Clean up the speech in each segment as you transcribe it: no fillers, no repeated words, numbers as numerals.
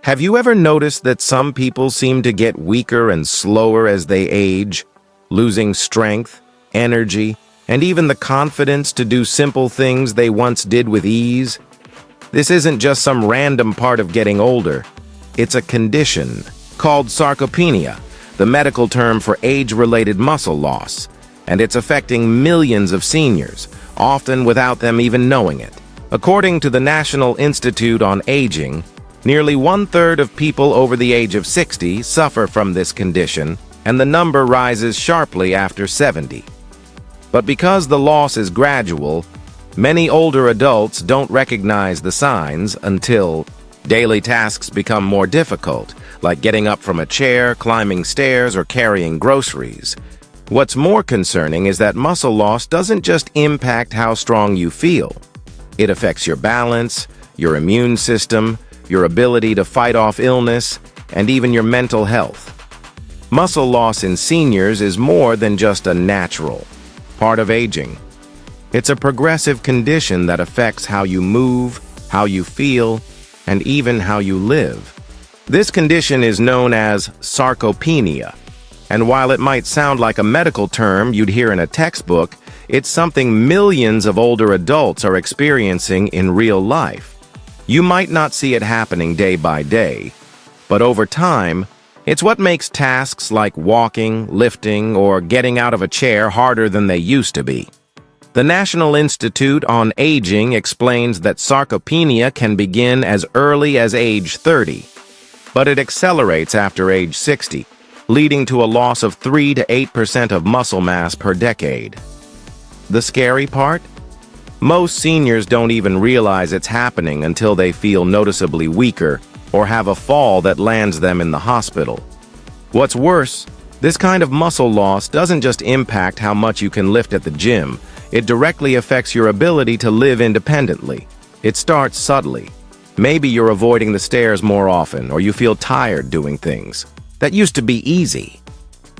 Have you ever noticed that some people seem to get weaker and slower as they age, losing strength, energy, and even the confidence to do simple things they once did with ease? This isn't just some random part of getting older. It's a condition called sarcopenia, the medical term for age-related muscle loss, and it's affecting millions of seniors, often without them even knowing it. According to the National Institute on Aging, nearly 1/3 of people over the age of 60 suffer from this condition, and the number rises sharply after 70. But because the loss is gradual, many older adults don't recognize the signs until daily tasks become more difficult, like getting up from a chair, climbing stairs, or carrying groceries. What's more concerning is that muscle loss doesn't just impact how strong you feel. It affects your balance, your immune system, your ability to fight off illness, and even your mental health. Muscle loss in seniors is more than just a natural part of aging. It's a progressive condition that affects how you move, how you feel, and even how you live. This condition is known as sarcopenia, and while it might sound like a medical term you'd hear in a textbook, it's something millions of older adults are experiencing in real life. You might not see it happening day by day, but over time, it's what makes tasks like walking, lifting, or getting out of a chair harder than they used to be. The National Institute on Aging explains that sarcopenia can begin as early as age 30, but it accelerates after age 60, leading to a loss of 3 to 8% of muscle mass per decade. The scary part? Most seniors don't even realize it's happening until they feel noticeably weaker or have a fall that lands them in the hospital. What's worse, this kind of muscle loss doesn't just impact how much you can lift at the gym, it directly affects your ability to live independently. It starts subtly. Maybe you're avoiding the stairs more often, or you feel tired doing things that used to be easy.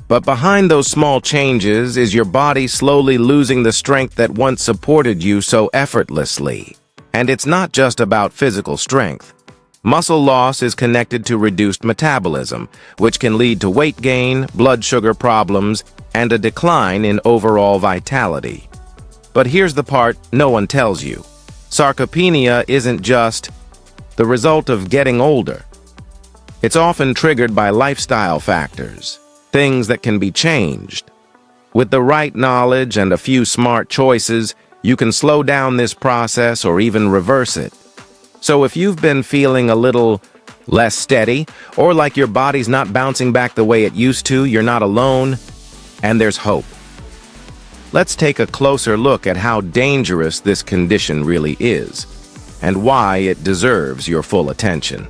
But behind those small changes is your body slowly losing the strength that once supported you so effortlessly. And it's not just about physical strength. Muscle loss is connected to reduced metabolism, which can lead to weight gain, blood sugar problems, and a decline in overall vitality. But here's the part no one tells you. Sarcopenia isn't just the result of getting older. It's often triggered by lifestyle factors, things that can be changed. With the right knowledge and a few smart choices, you can slow down this process or even reverse it. So if you've been feeling a little less steady, or like your body's not bouncing back the way it used to, you're not alone, and there's hope. Let's take a closer look at how dangerous this condition really is, and why it deserves your full attention.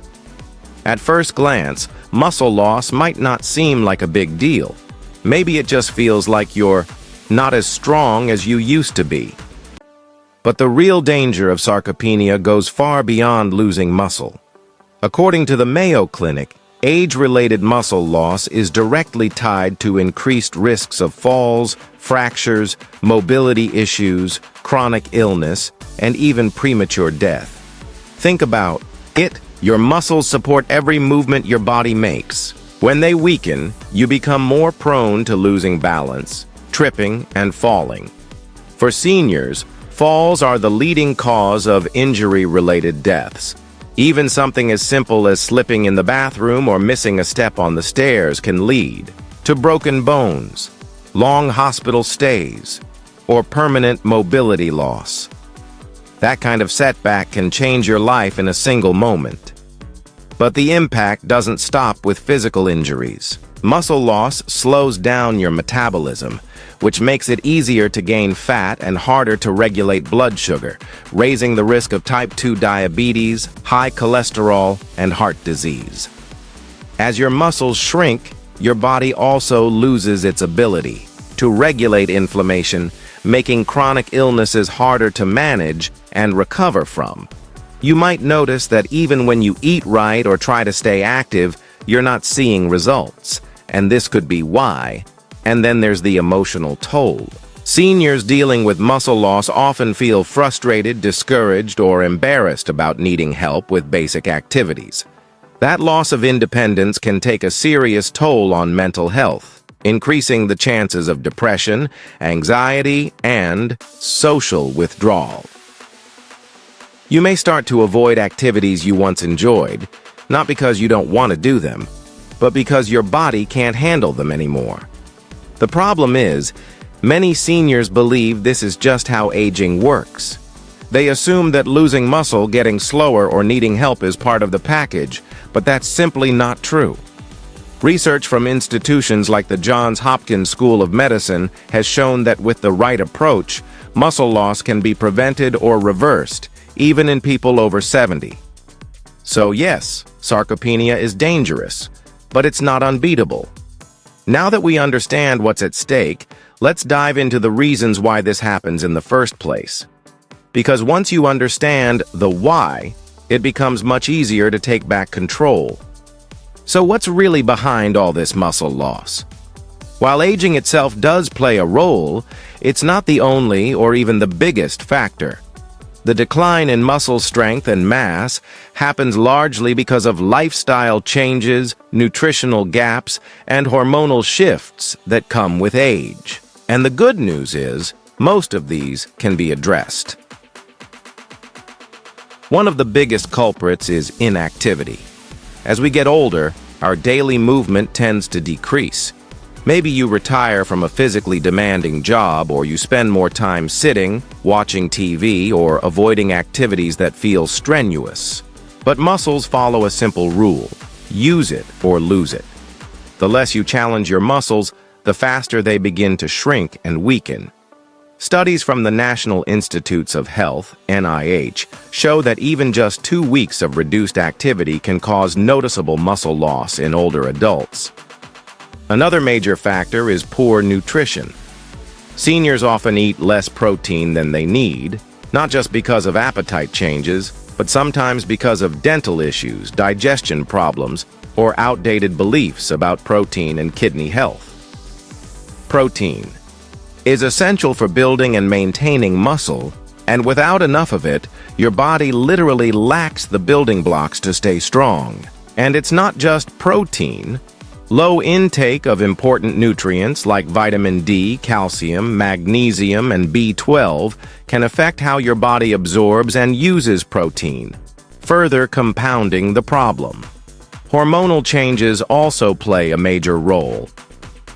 At first glance, muscle loss might not seem like a big deal. Maybe it just feels like you're not as strong as you used to be. But the real danger of sarcopenia goes far beyond losing muscle. According to the Mayo Clinic, age-related muscle loss is directly tied to increased risks of falls, fractures, mobility issues, chronic illness, and even premature death. Think about it. Your muscles support every movement your body makes. When they weaken, you become more prone to losing balance, tripping, and falling. For seniors, falls are the leading cause of injury-related deaths. Even something as simple as slipping in the bathroom or missing a step on the stairs can lead to broken bones, long hospital stays, or permanent mobility loss. That kind of setback can change your life in a single moment. But the impact doesn't stop with physical injuries. Muscle loss slows down your metabolism, which makes it easier to gain fat and harder to regulate blood sugar, raising the risk of type 2 diabetes, high cholesterol, and heart disease. As your muscles shrink, your body also loses its ability to regulate inflammation, making chronic illnesses harder to manage and recover from. You might notice that even when you eat right or try to stay active, you're not seeing results, and this could be why. And then there's the emotional toll. Seniors dealing with muscle loss often feel frustrated, discouraged, or embarrassed about needing help with basic activities. That loss of independence can take a serious toll on mental health, increasing the chances of depression, anxiety, and social withdrawal. You may start to avoid activities you once enjoyed, not because you don't want to do them, but because your body can't handle them anymore. The problem is, many seniors believe this is just how aging works. They assume that losing muscle, getting slower, or needing help is part of the package, but that's simply not true. Research from institutions like the Johns Hopkins School of Medicine has shown that with the right approach, muscle loss can be prevented or reversed, even in people over 70. So yes, sarcopenia is dangerous, but it's not unbeatable. Now that we understand what's at stake, let's dive into the reasons why this happens in the first place. Because once you understand the why, it becomes much easier to take back control. So what's really behind all this muscle loss? While aging itself does play a role, it's not the only or even the biggest factor. The decline in muscle strength and mass happens largely because of lifestyle changes, nutritional gaps, and hormonal shifts that come with age. And the good news is, most of these can be addressed. One of the biggest culprits is inactivity. As we get older, our daily movement tends to decrease. Maybe you retire from a physically demanding job, or you spend more time sitting, watching TV, or avoiding activities that feel strenuous. But muscles follow a simple rule: use it or lose it. The less you challenge your muscles, the faster they begin to shrink and weaken. Studies from the National Institutes of Health, NIH, show that even just 2 weeks of reduced activity can cause noticeable muscle loss in older adults. Another major factor is poor nutrition. Seniors often eat less protein than they need, not just because of appetite changes, but sometimes because of dental issues, digestion problems, or outdated beliefs about protein and kidney health. Protein is essential for building and maintaining muscle, and without enough of it, your body literally lacks the building blocks to stay strong. And it's not just protein. Low intake of important nutrients like vitamin D, calcium, magnesium, and B12 can affect how your body absorbs and uses protein, further compounding the problem. Hormonal changes also play a major role.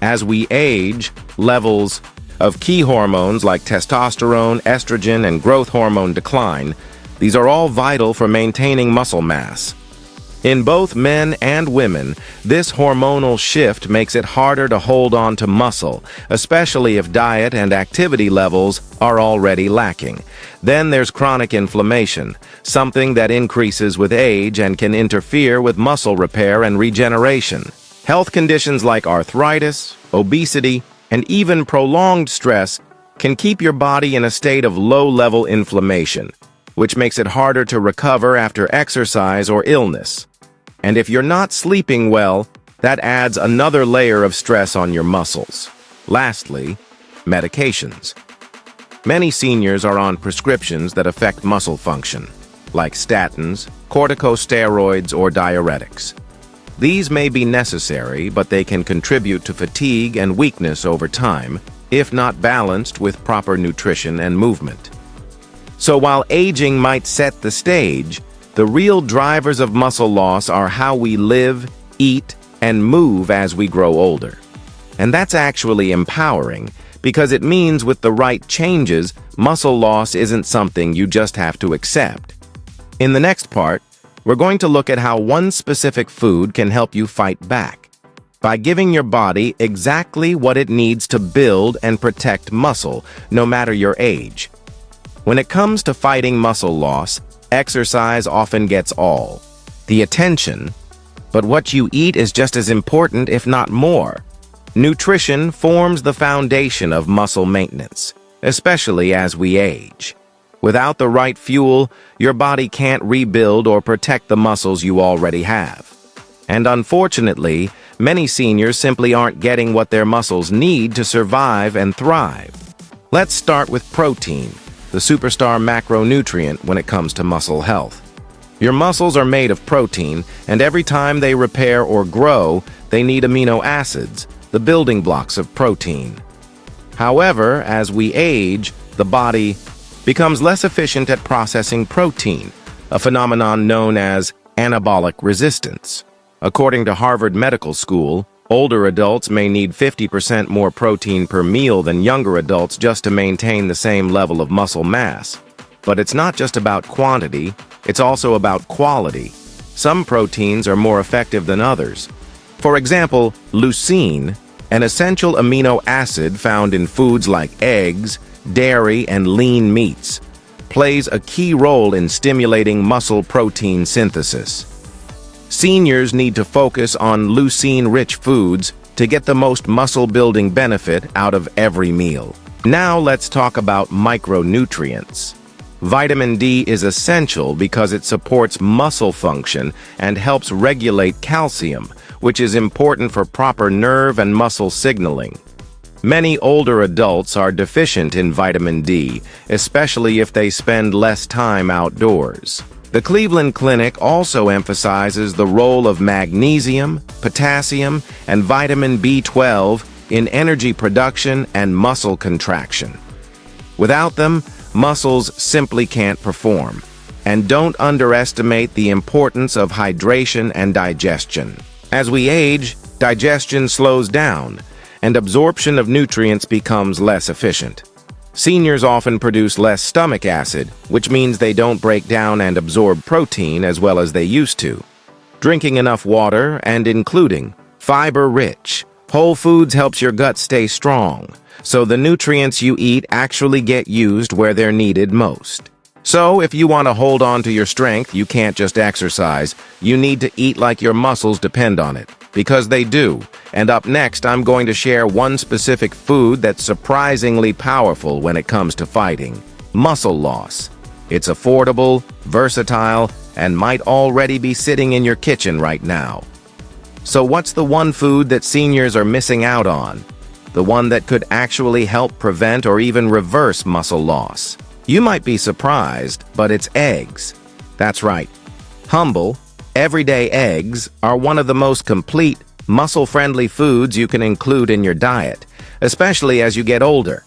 As we age, levels of key hormones like testosterone, estrogen, and growth hormone decline. These are all vital for maintaining muscle mass. In both men and women, this hormonal shift makes it harder to hold on to muscle, especially if diet and activity levels are already lacking. Then there's chronic inflammation, something that increases with age and can interfere with muscle repair and regeneration. Health conditions like arthritis, obesity, and even prolonged stress can keep your body in a state of low-level inflammation, which makes it harder to recover after exercise or illness. And if you're not sleeping well, that adds another layer of stress on your muscles. Lastly, medications. Many seniors are on prescriptions that affect muscle function, like statins, corticosteroids, or diuretics. These may be necessary, but they can contribute to fatigue and weakness over time, if not balanced with proper nutrition and movement. So while aging might set the stage, the real drivers of muscle loss are how we live, eat, and move as we grow older. And that's actually empowering, because it means with the right changes, muscle loss isn't something you just have to accept. In the next part, we're going to look at how one specific food can help you fight back, by giving your body exactly what it needs to build and protect muscle, no matter your age. When it comes to fighting muscle loss, exercise often gets all the attention, but what you eat is just as important, if not more. Nutrition forms the foundation of muscle maintenance, especially as we age. Without the right fuel, your body can't rebuild or protect the muscles you already have. And unfortunately, many seniors simply aren't getting what their muscles need to survive and thrive. Let's start with protein, the superstar macronutrient when it comes to muscle health. Your muscles are made of protein, and every time they repair or grow, they need amino acids, the building blocks of protein. However, as we age, the body becomes less efficient at processing protein, a phenomenon known as anabolic resistance. According to Harvard Medical School, older adults may need 50% more protein per meal than younger adults just to maintain the same level of muscle mass. But it's not just about quantity, it's also about quality. Some proteins are more effective than others. For example, leucine, an essential amino acid found in foods like eggs, dairy, and lean meats, plays a key role in stimulating muscle protein synthesis. Seniors need to focus on leucine-rich foods to get the most muscle-building benefit out of every meal. Now let's talk about micronutrients. Vitamin D is essential because it supports muscle function and helps regulate calcium, which is important for proper nerve and muscle signaling. Many older adults are deficient in vitamin D, especially if they spend less time outdoors. The Cleveland Clinic also emphasizes the role of magnesium, potassium, and vitamin B12 in energy production and muscle contraction. Without them, muscles simply can't perform. And don't underestimate the importance of hydration and digestion. As we age, digestion slows down, and absorption of nutrients becomes less efficient. Seniors often produce less stomach acid, which means they don't break down and absorb protein as well as they used to. Drinking enough water and including fiber-rich whole foods helps your gut stay strong, so the nutrients you eat actually get used where they're needed most. So, if you want to hold on to your strength, you can't just exercise. You need to eat like your muscles depend on it, because they do. And up next, I'm going to share one specific food that's surprisingly powerful when it comes to fighting muscle loss. It's affordable, versatile, and might already be sitting in your kitchen right now. So what's the one food that seniors are missing out on? The one that could actually help prevent or even reverse muscle loss? You might be surprised, but it's eggs. That's right. Humble, everyday eggs are one of the most complete, muscle-friendly foods you can include in your diet, especially as you get older.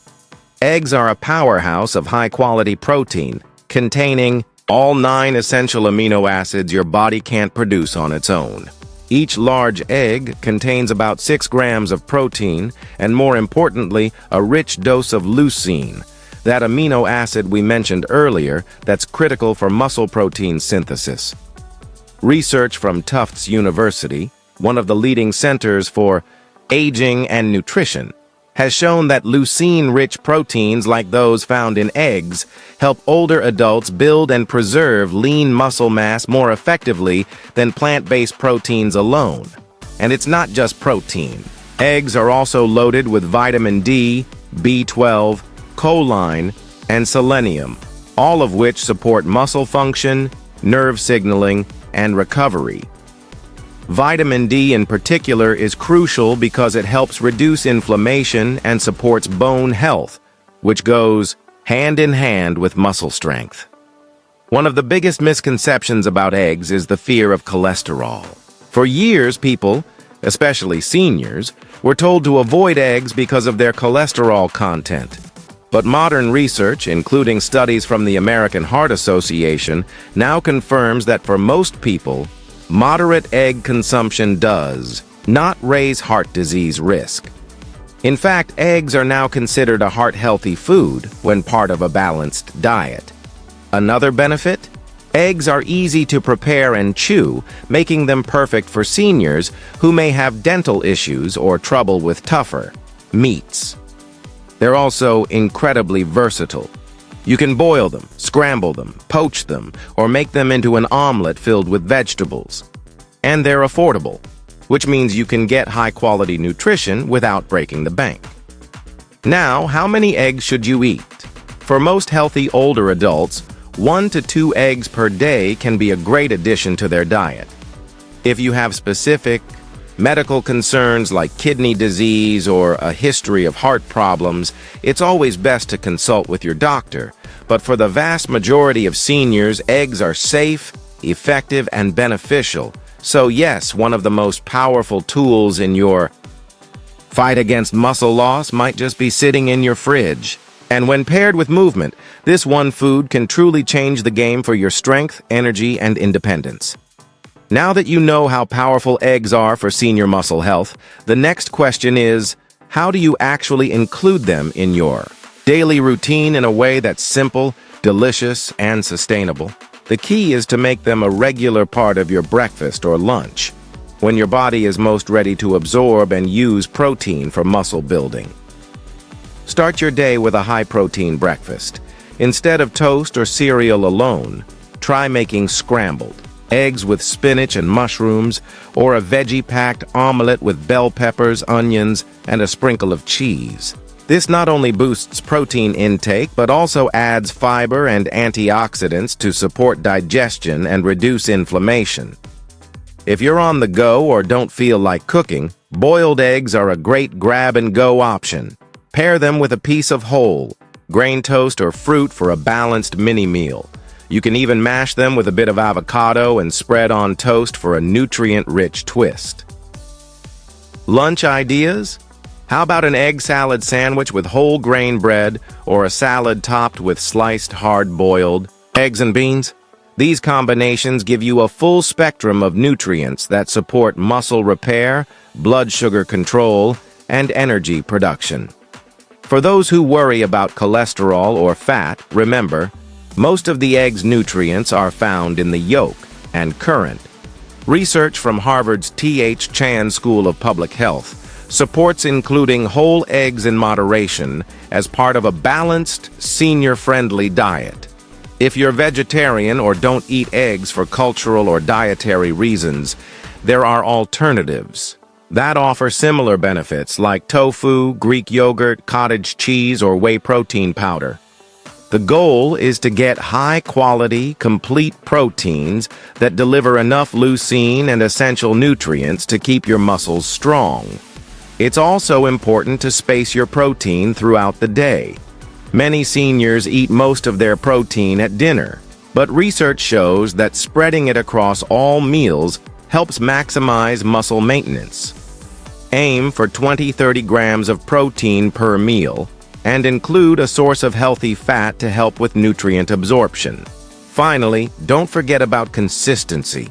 Eggs are a powerhouse of high-quality protein, containing all 9 essential amino acids your body can't produce on its own. Each large egg contains about 6 grams of protein and, more importantly, a rich dose of leucine, that amino acid we mentioned earlier that's critical for muscle protein synthesis. Research from Tufts University, one of the leading centers for aging and nutrition, has shown that leucine-rich proteins like those found in eggs help older adults build and preserve lean muscle mass more effectively than plant-based proteins alone. And it's not just protein. Eggs are also loaded with vitamin D, B12, choline, and selenium, all of which support muscle function, nerve signaling, and recovery. Vitamin D in particular is crucial because it helps reduce inflammation and supports bone health, which goes hand in hand with muscle strength. One of the biggest misconceptions about eggs is the fear of cholesterol. For years, people, especially seniors, were told to avoid eggs because of their cholesterol content. But modern research, including studies from the American Heart Association, now confirms that for most people, moderate egg consumption does not raise heart disease risk. In fact, eggs are now considered a heart-healthy food when part of a balanced diet. Another benefit? Eggs are easy to prepare and chew, making them perfect for seniors who may have dental issues or trouble with tougher meats. They're also incredibly versatile. You can boil them, scramble them, poach them, or make them into an omelet filled with vegetables. And they're affordable, which means you can get high-quality nutrition without breaking the bank. Now, how many eggs should you eat? For most healthy older adults, 1 to 2 eggs per day can be a great addition to their diet. If you have specific medical concerns like kidney disease or a history of heart problems, it's always best to consult with your doctor. But for the vast majority of seniors, eggs are safe, effective, and beneficial. So yes, one of the most powerful tools in your fight against muscle loss might just be sitting in your fridge. And when paired with movement, this one food can truly change the game for your strength, energy, and independence. Now that you know how powerful eggs are for senior muscle health, the next question is, how do you actually include them in your daily routine in a way that's simple, delicious, and sustainable? The key is to make them a regular part of your breakfast or lunch, when your body is most ready to absorb and use protein for muscle building. Start your day with a high-protein breakfast. Instead of toast or cereal alone, try making scrambled eggs with spinach and mushrooms, or a veggie-packed omelet with bell peppers, onions, and a sprinkle of cheese. This not only boosts protein intake, but also adds fiber and antioxidants to support digestion and reduce inflammation. If you're on the go or don't feel like cooking, boiled eggs are a great grab-and-go option. Pair them with a piece of whole grain toast or fruit for a balanced mini-meal. You can even mash them with a bit of avocado and spread on toast for a nutrient-rich twist. Lunch ideas? How about an egg salad sandwich with whole grain bread or a salad topped with sliced hard-boiled eggs and beans? These combinations give you a full spectrum of nutrients that support muscle repair, blood sugar control, and energy production. For those who worry about cholesterol or fat, remember, most of the egg's nutrients are found in the yolk and current. Research from Harvard's T.H. Chan School of Public Health supports including whole eggs in moderation as part of a balanced, senior-friendly diet. If you're vegetarian or don't eat eggs for cultural or dietary reasons, there are alternatives that offer similar benefits like tofu, Greek yogurt, cottage cheese, or whey protein powder. The goal is to get high-quality, complete proteins that deliver enough leucine and essential nutrients to keep your muscles strong. It's also important to space your protein throughout the day. Many seniors eat most of their protein at dinner, but research shows that spreading it across all meals helps maximize muscle maintenance. Aim for 20-30 grams of protein per meal, and include a source of healthy fat to help with nutrient absorption. Finally, don't forget about consistency.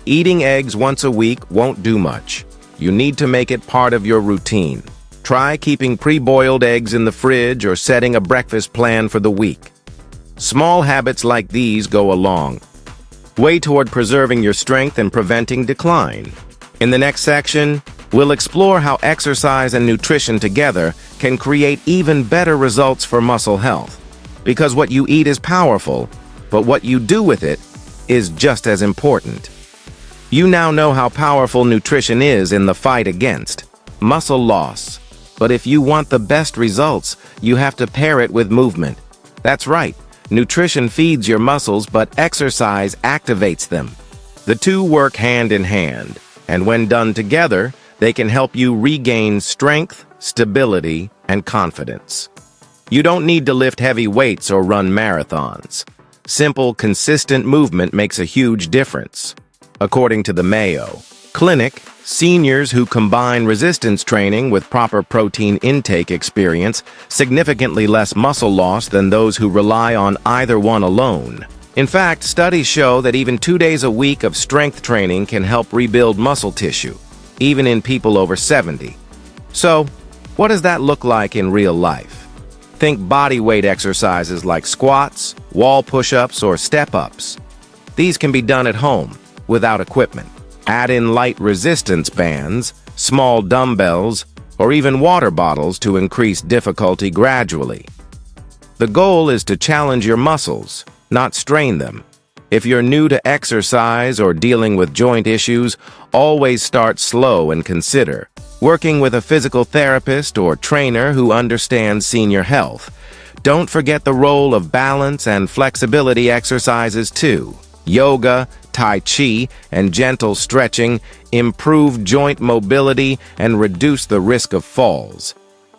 Eating eggs once a week won't do much. You need to make it part of your routine. Try keeping pre-boiled eggs in the fridge or setting a breakfast plan for the week. Small habits like these go a long way toward preserving your strength and preventing decline. In the next section, we'll explore how exercise and nutrition together can create even better results for muscle health. Because what you eat is powerful, but what you do with it is just as important. You now know how powerful nutrition is in the fight against muscle loss. But if you want the best results, you have to pair it with movement. That's right, nutrition feeds your muscles, but exercise activates them. The two work hand in hand, and when done together, they can help you regain strength, stability, and confidence. You don't need to lift heavy weights or run marathons. Simple, consistent movement makes a huge difference. According to the Mayo Clinic, seniors who combine resistance training with proper protein intake experience significantly less muscle loss than those who rely on either one alone. In fact, studies show that even 2 days a week of strength training can help rebuild muscle tissue, even in people over 70. So, what does that look like in real life? Think body weight exercises like squats, wall push-ups, or step-ups. These can be done at home, without equipment. Add in light resistance bands, small dumbbells, or even water bottles to increase difficulty gradually. The goal is to challenge your muscles, not strain them. If you're new to exercise or dealing with joint issues, always start slow and consider working with a physical therapist or trainer who understands senior health. Don't forget the role of balance and flexibility exercises too. Yoga, Tai Chi, and gentle stretching improve joint mobility and reduce the risk of falls.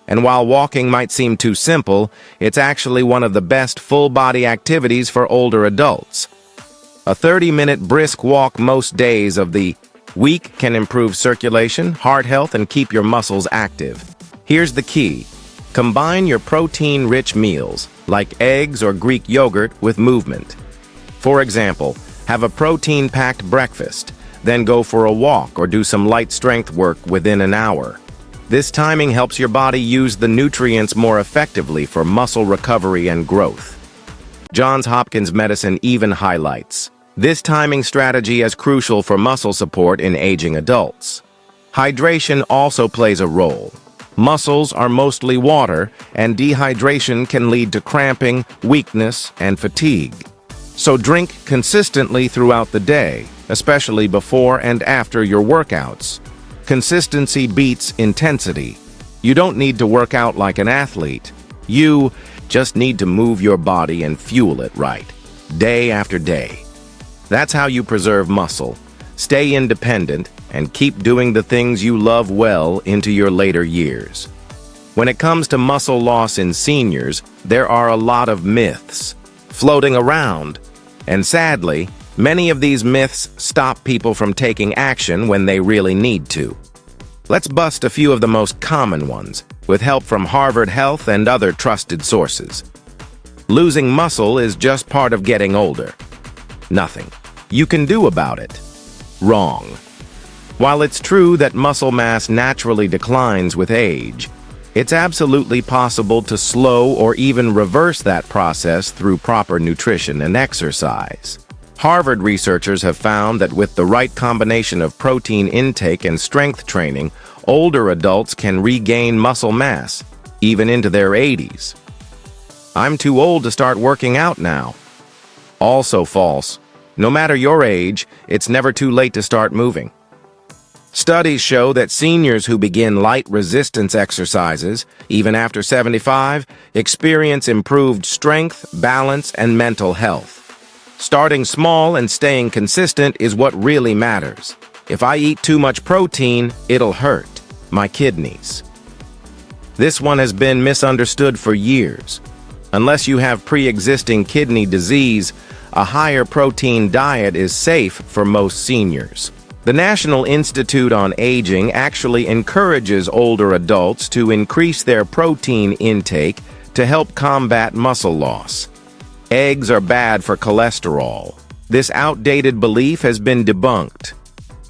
And while walking might seem too simple, it's actually one of the best full-body activities for older adults. A 30-minute brisk walk most days of the week can improve circulation, heart health, and keep your muscles active. Here's the key. Combine your protein-rich meals, like eggs or Greek yogurt, with movement. For example, have a protein-packed breakfast, then go for a walk or do some light strength work within an hour. This timing helps your body use the nutrients more effectively for muscle recovery and growth. Johns Hopkins medicine even highlights this timing strategy as crucial for muscle support in aging adults. Hydration also plays a role. Muscles are mostly water, and dehydration can lead to cramping, weakness, and fatigue. So drink consistently throughout the day, especially before and after your workouts. Consistency beats intensity. You don't need to work out like an athlete. You just need to move your body and fuel it right, day after day. That's how you preserve muscle, stay independent, and keep doing the things you love well into your later years. When it comes to muscle loss in seniors, there are a lot of myths floating around, and sadly, many of these myths stop people from taking action when they really need to. Let's bust a few of the most common ones, with help from Harvard Health and other trusted sources. Losing muscle is just part of getting older. Nothing you can do about it. Wrong. While it's true that muscle mass naturally declines with age, it's absolutely possible to slow or even reverse that process through proper nutrition and exercise. Harvard researchers have found that with the right combination of protein intake and strength training, older adults can regain muscle mass, even into their 80s. I'm too old to start working out now. Also false. No matter your age, it's never too late to start moving. Studies show that seniors who begin light resistance exercises, even after 75, experience improved strength, balance, and mental health. Starting small and staying consistent is what really matters. If I eat too much protein, it'll hurt my kidneys. This one has been misunderstood for years. Unless you have pre-existing kidney disease, a higher protein diet is safe for most seniors. The National Institute on Aging actually encourages older adults to increase their protein intake to help combat muscle loss. Eggs are bad for cholesterol. This outdated belief has been debunked.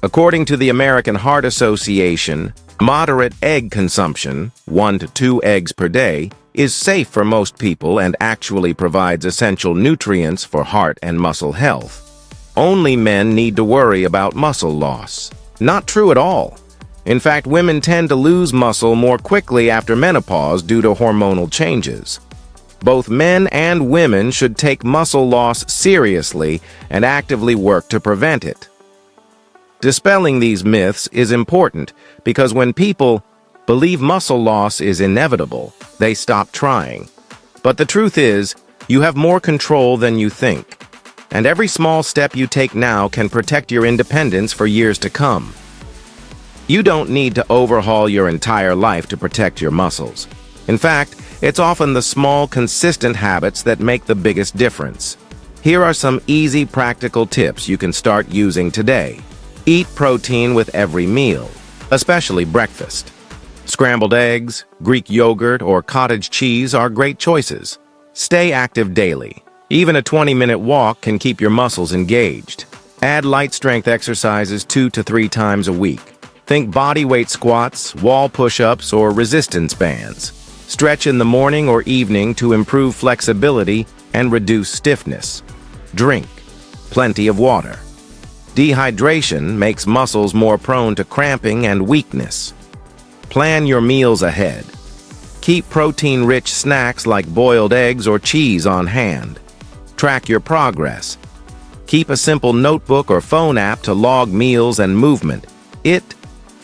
According to the American Heart Association, moderate egg consumption, 1 to 2 eggs per day, is safe for most people and actually provides essential nutrients for heart and muscle health. Only men need to worry about muscle loss. Not true at all. In fact, women tend to lose muscle more quickly after menopause due to hormonal changes. Both men and women should take muscle loss seriously and actively work to prevent it. Dispelling these myths is important because when people believe muscle loss is inevitable, they stop trying. But the truth is, you have more control than you think. And every small step you take now can protect your independence for years to come. You don't need to overhaul your entire life to protect your muscles. In fact, it's often the small, consistent habits that make the biggest difference. Here are some easy, practical tips you can start using today. Eat protein with every meal, especially breakfast. Scrambled eggs, Greek yogurt, or cottage cheese are great choices. Stay active daily. Even a 20-minute walk can keep your muscles engaged. Add light strength exercises 2 to 3 times a week. Think body weight squats, wall push-ups, or resistance bands. Stretch in the morning or evening to improve flexibility and reduce stiffness. Drink plenty of water. Dehydration makes muscles more prone to cramping and weakness. Plan your meals ahead. Keep protein-rich snacks like boiled eggs or cheese on hand. Track your progress. Keep a simple notebook or phone app to log meals and movement. It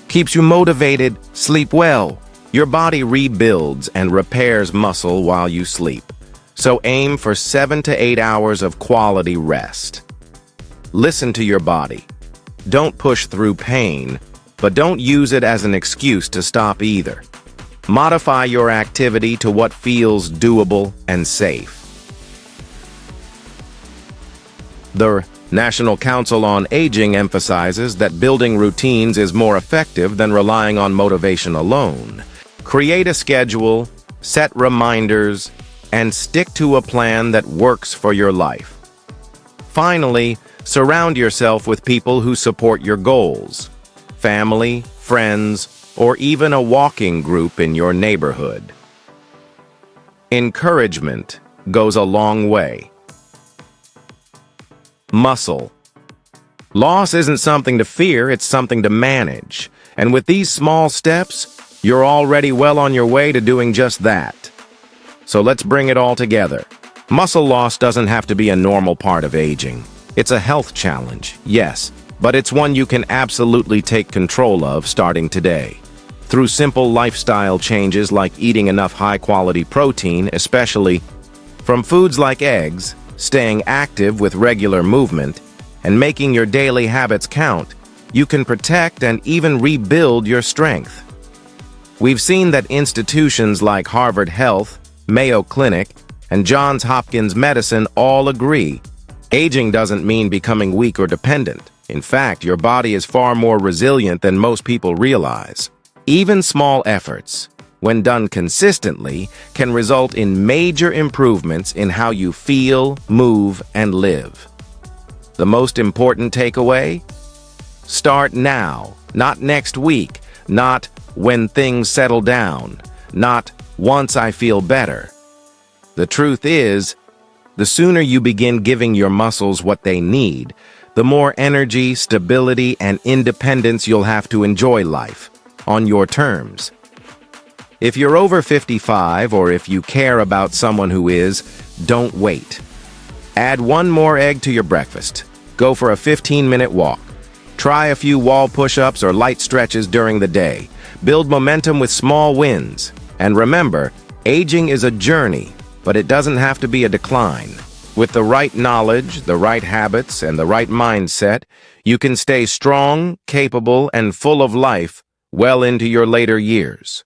keeps you motivated. Sleep well. Your body rebuilds and repairs muscle while you sleep. So aim for 7 to 8 hours of quality rest. Listen to your body. Don't push through pain, but don't use it as an excuse to stop either. Modify your activity to what feels doable and safe. The National Council on Aging emphasizes that building routines is more effective than relying on motivation alone. Create a schedule, set reminders, and stick to a plan that works for your life. Finally, surround yourself with people who support your goals. Family, friends, or even a walking group in your neighborhood. Encouragement goes a long way. Muscle. Loss isn't something to fear, it's something to manage. And with these small steps, you're already well on your way to doing just that. So let's bring it all together. Muscle loss doesn't have to be a normal part of aging. It's a health challenge, yes, but it's one you can absolutely take control of starting today. Through simple lifestyle changes like eating enough high-quality protein, especially from foods like eggs, staying active with regular movement, and making your daily habits count, you can protect and even rebuild your strength. We've seen that institutions like Harvard Health, Mayo Clinic, and Johns Hopkins medicine all agree. Aging doesn't mean becoming weak or dependent. In fact, your body is far more resilient than most people realize. Even small efforts, when done consistently, can result in major improvements in how you feel, move, and live. The most important takeaway? Start now, not next week, not when things settle down, not once I feel better. The truth is, the sooner you begin giving your muscles what they need, the more energy, stability, and independence you'll have to enjoy life on your terms. If you're over 55 or if you care about someone who is, don't wait. Add one more egg to your breakfast. Go for a 15-minute walk. Try a few wall push-ups or light stretches during the day. Build momentum with small wins. And remember, aging is a journey, but it doesn't have to be a decline. With the right knowledge, the right habits, and the right mindset, you can stay strong, capable, and full of life well into your later years.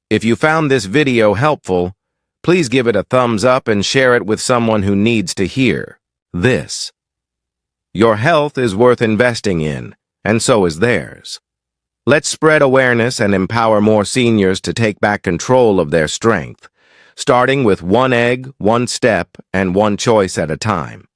If you found this video helpful, please give it a thumbs up and share it with someone who needs to hear this. Your health is worth investing in, and so is theirs. Let's spread awareness and empower more seniors to take back control of their strength, starting with one egg, one step, and one choice at a time.